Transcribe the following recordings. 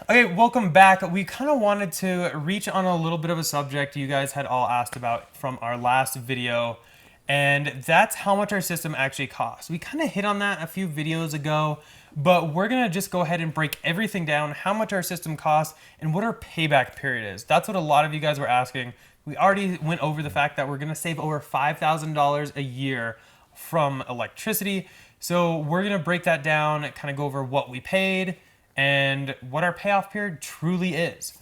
Okay, welcome back. We kind of wanted to reach on a little bit of a subject you guys had all asked about from our last video, and that's how much our system actually costs. We kind of hit on that a few videos ago, but we're gonna just go ahead and break everything down, how much our system costs, and what our payback period is. That's what a lot of you guys were asking. We already went over the fact that we're gonna save over $5,000 a year from electricity. So we're gonna break that down, kind of go over what we paid, and what our payoff period truly is.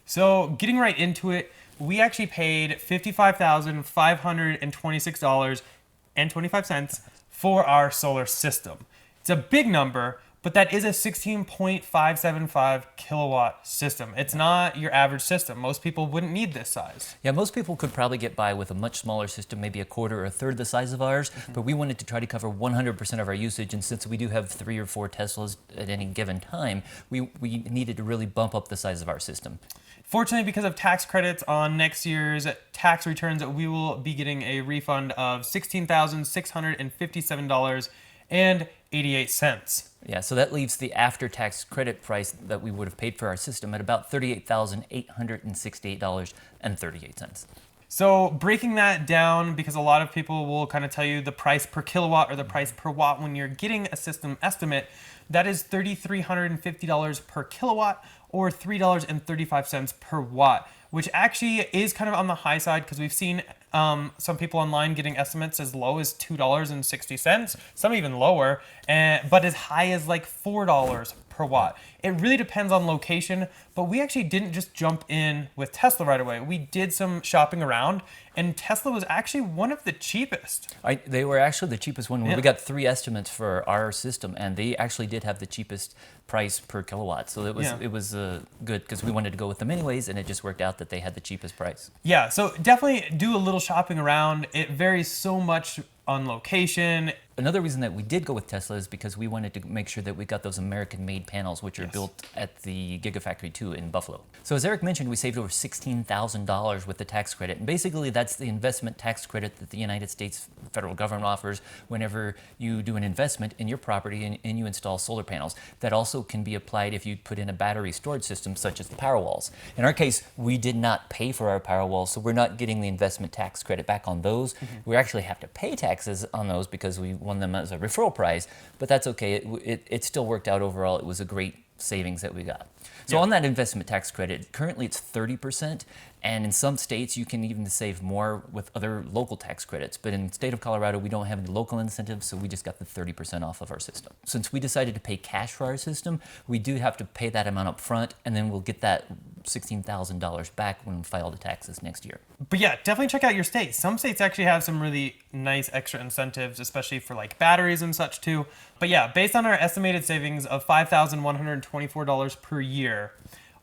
So getting right into it, we actually paid $55,526.25 for our solar system. It's a big number, but that is a 16.575 kilowatt system. It's not your average system. Most people wouldn't need this size. Yeah, most people could probably get by with a much smaller system, maybe a quarter or a third the size of ours, but we wanted to try to cover 100% of our usage, and since we do have 3 or 4 Teslas at any given time, we needed to really bump up the size of our system. Fortunately, because of tax credits on next year's tax returns, we will be getting a refund of $16,657.88. Yeah, so that leaves the after-tax credit price that we would have paid for our system at about $38,868.38. So breaking that down, because a lot of people will kind of tell you the price per kilowatt or the price per watt when you're getting a system estimate, that is $3,350 per kilowatt or $3.35 per watt, which actually is kind of on the high side because we've seen some people online getting estimates as low as $2.60, some even lower, but as high as like $4 per watt. It really depends on location, but we actually didn't just jump in with Tesla right away. We did some shopping around, and Tesla was actually one of the cheapest. They were actually the cheapest one. Yeah. We got 3 estimates for our system, and they actually did have the cheapest price per kilowatt. So it was good because we wanted to go with them anyways, and it just worked out that they had the cheapest price. Yeah, so definitely do a little shopping around. It varies so much on location. Another reason that we did go with Tesla is because we wanted to make sure that we got those American-made panels, which are built at the Gigafactory 2 in Buffalo. So as Eric mentioned, we saved over $16,000 with the tax credit. And basically, that's the investment tax credit that the United States federal government offers whenever you do an investment in your property and you install solar panels. That also can be applied if you put in a battery storage system, such as the Powerwalls. In our case, we did not pay for our Powerwalls, so we're not getting the investment tax credit back on those. We actually have to pay taxes on those because we won them as a referral prize, but that's okay. It still worked out overall. It was a great savings that we got. So on that investment tax credit, currently it's 30%, and in some states you can even save more with other local tax credits. But in the state of Colorado, we don't have any local incentives, so we just got the 30% off of our system. Since we decided to pay cash for our system, we do have to pay that amount up front, and then we'll get that $16,000 back when we file the taxes next year. But yeah, definitely check out your state. Some states actually have some really nice extra incentives, especially for like batteries and such too. But yeah, based on our estimated savings of $5,124 per year,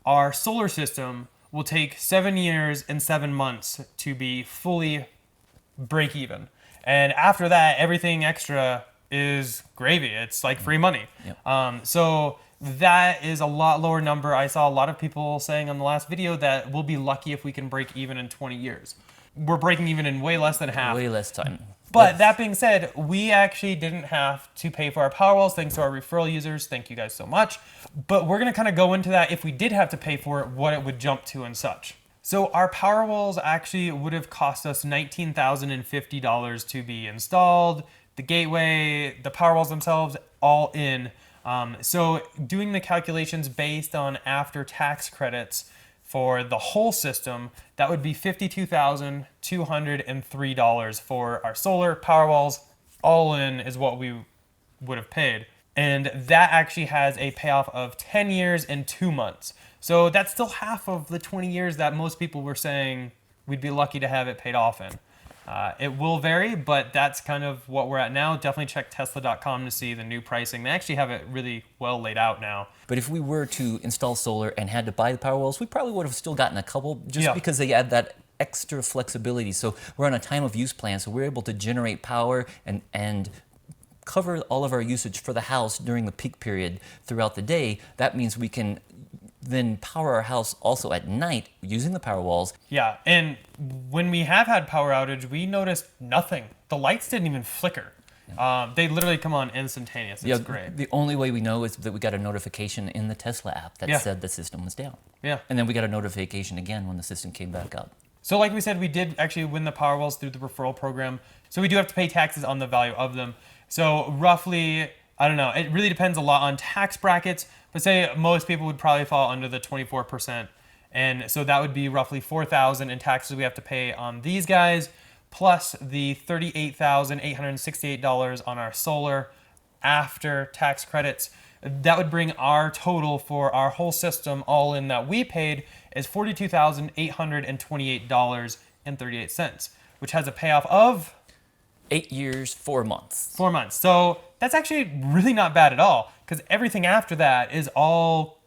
our solar system will take 7 years and 7 months to be fully break even. And after that, everything extra is gravy. It's like free money. So that is a lot lower number. I saw a lot of people saying on the last video that we'll be lucky if we can break even in 20 years. We're breaking even in way less than half. Way less time. But that being said, we actually didn't have to pay for our Powerwalls thanks to our referral users. Thank you guys so much. But we're going to kind of go into that if we did have to pay for it, what it would jump to and such. So our Powerwalls actually would have cost us $19,050 to be installed. The gateway, the Powerwalls themselves, all in. So doing the calculations based on after tax credits for the whole system, that would be $52,203 for our solar Powerwalls. All in is what we would have paid. And that actually has a payoff of 10 years and 2 months. So that's still half of the 20 years that most people were saying we'd be lucky to have it paid off in. It will vary, but that's kind of what we're at now. Definitely check Tesla.com to see the new pricing. They actually have it really well laid out now. But if we were to install solar and had to buy the Powerwalls, we probably would have still gotten a couple just because they add that extra flexibility. So we're on a time of use plan, so we're able to generate power and cover all of our usage for the house during the peak period throughout the day. That means we can then power our house also at night using the Powerwalls. Yeah, and when we have had power outage, we noticed nothing. The lights didn't even flicker. They literally come on instantaneous. It's great. The only way we know is that we got a notification in the Tesla app that said the system was down. Yeah. And then we got a notification again when the system came back up. So like we said, we did actually win the Powerwalls through the referral program. So we do have to pay taxes on the value of them. So roughly, I don't know, it really depends a lot on tax brackets, but say most people would probably fall under the 24%. And so that would be roughly $4,000 in taxes we have to pay on these guys, plus the $38,868 on our solar after tax credits. That would bring our total for our whole system all in that we paid is $42,828.38, which has a payoff of 8 years, 4 months. 4 months. So that's actually really not bad at all, because everything after that is all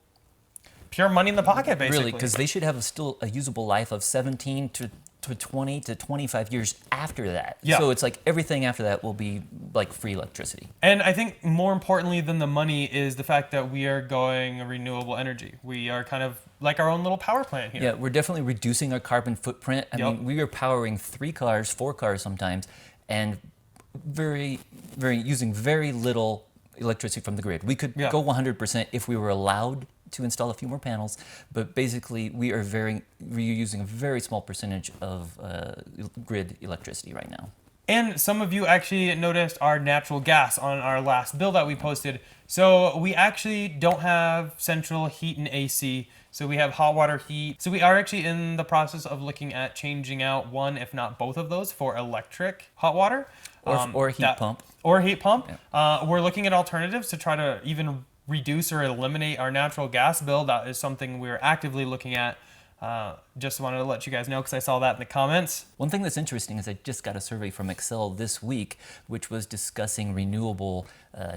pure money in the pocket, basically. Really, because they should have still a usable life of 17 to 20 to 25 years after that. Yeah. So it's like everything after that will be like free electricity. And I think more importantly than the money is the fact that we are going renewable energy. We are kind of like our own little power plant here. Yeah, we're definitely reducing our carbon footprint. I mean, we are powering 3 cars, 4 cars sometimes, and using very little electricity from the grid. We could go 100% if we were allowed to install a few more panels, but basically we're using a very small percentage of grid electricity right now. And some of you actually noticed our natural gas on our last bill that we posted. So we actually don't have central heat and AC. So we have hot water heat. So we are actually in the process of looking at changing out one, if not both of those, for electric hot water. Or a heat pump. Or a heat pump. Yeah. We're looking at alternatives to try to even reduce or eliminate our natural gas bill. That is something we're actively looking at. Just wanted to let you guys know because I saw that in the comments. One thing that's interesting is I just got a survey from Excel this week, which was discussing renewable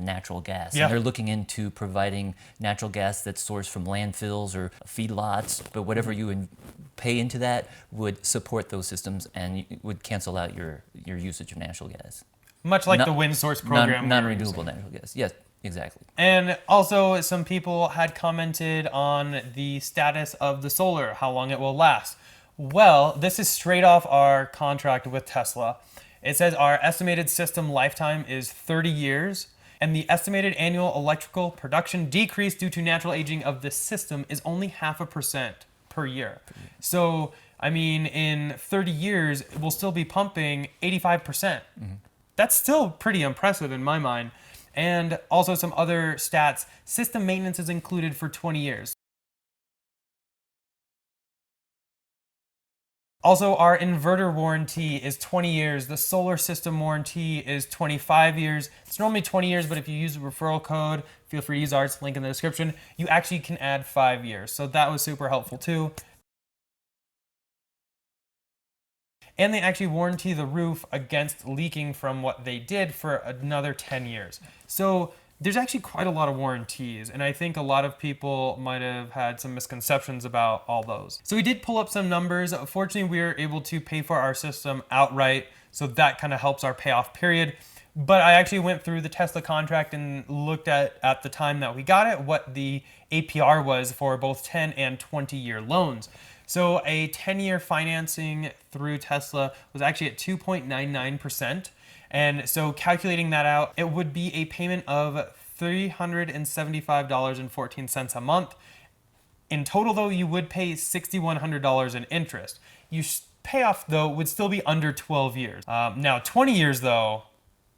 natural gas. Yeah. And they're looking into providing natural gas that's sourced from landfills or feedlots, but whatever you pay into that would support those systems and would cancel out your usage of natural gas. Much like the wind source program. Non-renewable natural gas. Yes. Exactly. And also, some people had commented on the status of the solar, how long it will last. Well, this is straight off our contract with Tesla. It says our estimated system lifetime is 30 years, and the estimated annual electrical production decrease due to natural aging of the system is only 0.5% per year. So, I mean, in 30 years, we'll still be pumping 85%. That's still pretty impressive in my mind. And also some other stats. System maintenance is included for 20 years. Also, our inverter warranty is 20 years. The solar system warranty is 25 years. It's normally 20 years, but if you use the referral code, feel free to use ours, link in the description, you actually can add 5 years. So that was super helpful too. And they actually warranty the roof against leaking from what they did for another 10 years. So there's actually quite a lot of warranties, and I think a lot of people might have had some misconceptions about all those. So we did pull up some numbers. Fortunately, we were able to pay for our system outright, so that kind of helps our payoff period. But I actually went through the Tesla contract and looked at the time that we got it, what the APR was for both 10 and 20-year loans. So a 10-year financing through Tesla was actually at 2.99%. And so calculating that out, it would be a payment of $375.14 a month. In total, though, you would pay $6,100 in interest. Your payoff, though, would still be under 12 years. Now, 20 years, though,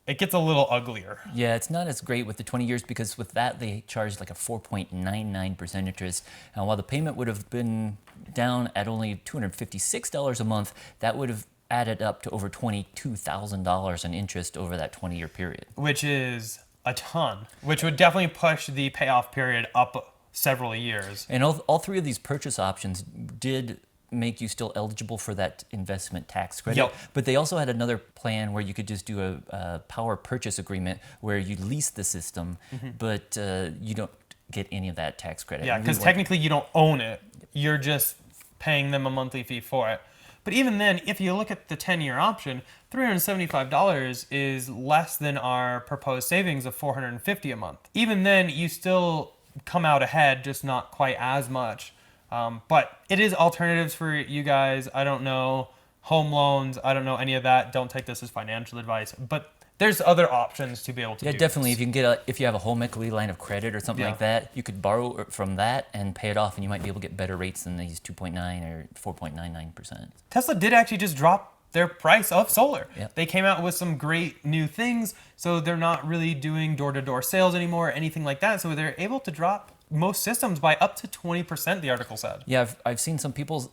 it gets a little uglier. Yeah, it's not as great with the 20 years because with that they charged like a 4.99% interest. And while the payment would have been down at only $256 a month, that would have added up to over $22,000 in interest over that 20-year period. Which is a ton, which would definitely push the payoff period up several years. And all 3 of these purchase options did make you still eligible for that investment tax credit. Yep. But they also had another plan where you could just do a power purchase agreement where you lease the system, but you don't get any of that tax credit. Yeah, because technically you don't own it. You're just paying them a monthly fee for it. But even then, if you look at the 10-year option, $375 is less than our proposed savings of $450 a month. Even then, you still come out ahead, just not quite as much. But it is alternatives for you guys. I don't know home loans. I don't know any of that. Don't take this as financial advice. But there's other options to be able to Yeah, do definitely. this. If you can if you have a home equity line of credit or something Yeah. like that, you could borrow from that and pay it off, and you might be able to get better rates than these 2.9 or 4.99%. Tesla did actually just drop their price of solar. Yep. They came out with some great new things, so they're not really doing door-to-door sales anymore or anything like that. So they're able to drop most systems by up to 20%, the article said. Yeah, I've seen some people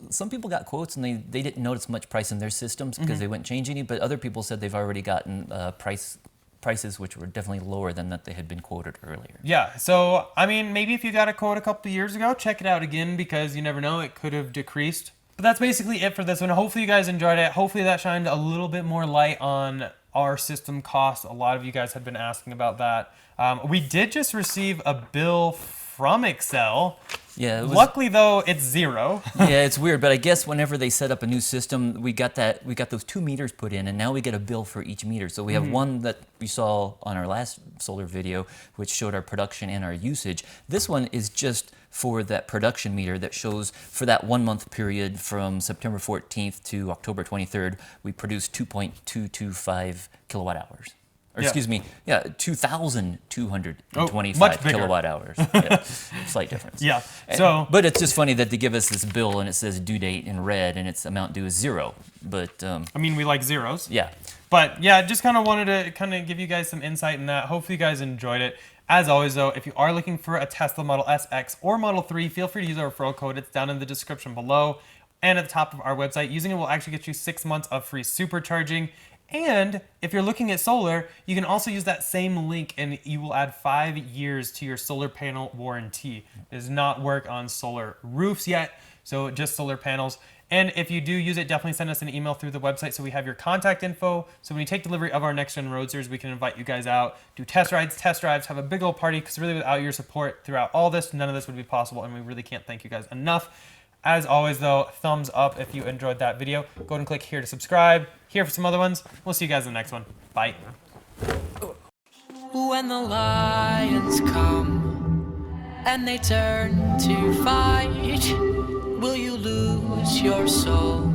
got quotes and they didn't notice much price in their systems because they wouldn't change any, but other people said they've already gotten prices which were definitely lower than that they had been quoted earlier. Yeah, so I mean, maybe if you got a quote a couple of years ago, check it out again because you never know, it could have decreased. But that's basically it for this one. Hopefully you guys enjoyed it. Hopefully that shined a little bit more light on our system costs. A lot of you guys had been asking about that. We did just receive a bill from Excel. Yeah, it was, Luckily though, it's zero. yeah, it's weird, but I guess whenever they set up a new system, we got those 2 meters put in, and now we get a bill for each meter. So we have one that we saw on our last solar video, which showed our production and our usage. This one is just for that production meter that shows for that 1 month period from September 14th to October 23rd, we produced 2.225 kilowatt hours. Or Yeah. excuse me, 2,225 much bigger. kilowatt hours. Yeah, slight difference. Yeah, so But it's just funny that they give us this bill and it says due date in red and its amount due is 0. But I mean, we like zeros. yeah, But yeah, just kind of wanted to kind of give you guys some insight in that. Hopefully you guys enjoyed it. As always though, if you are looking for a Tesla Model S, X, or Model 3, feel free to use our referral code. It's down in the description below and at the top of our website. Using it will actually get you 6 months of free supercharging. And if you're looking at solar, you can also use that same link and you will add 5 years to your solar panel warranty. It does not work on solar roofs yet, so just solar panels. And if you do use it, definitely send us an email through the website so we have your contact info. So when you take delivery of our next-gen Roadsters, we can invite you guys out, do test rides, test drives, have a big old party, because really without your support throughout all this, none of this would be possible, and we really can't thank you guys enough. As always though, thumbs up if you enjoyed that video. Go ahead and click here to subscribe, here for some other ones. We'll see you guys in the next one. Bye. When the lions come and they turn to fight, will you lose your soul?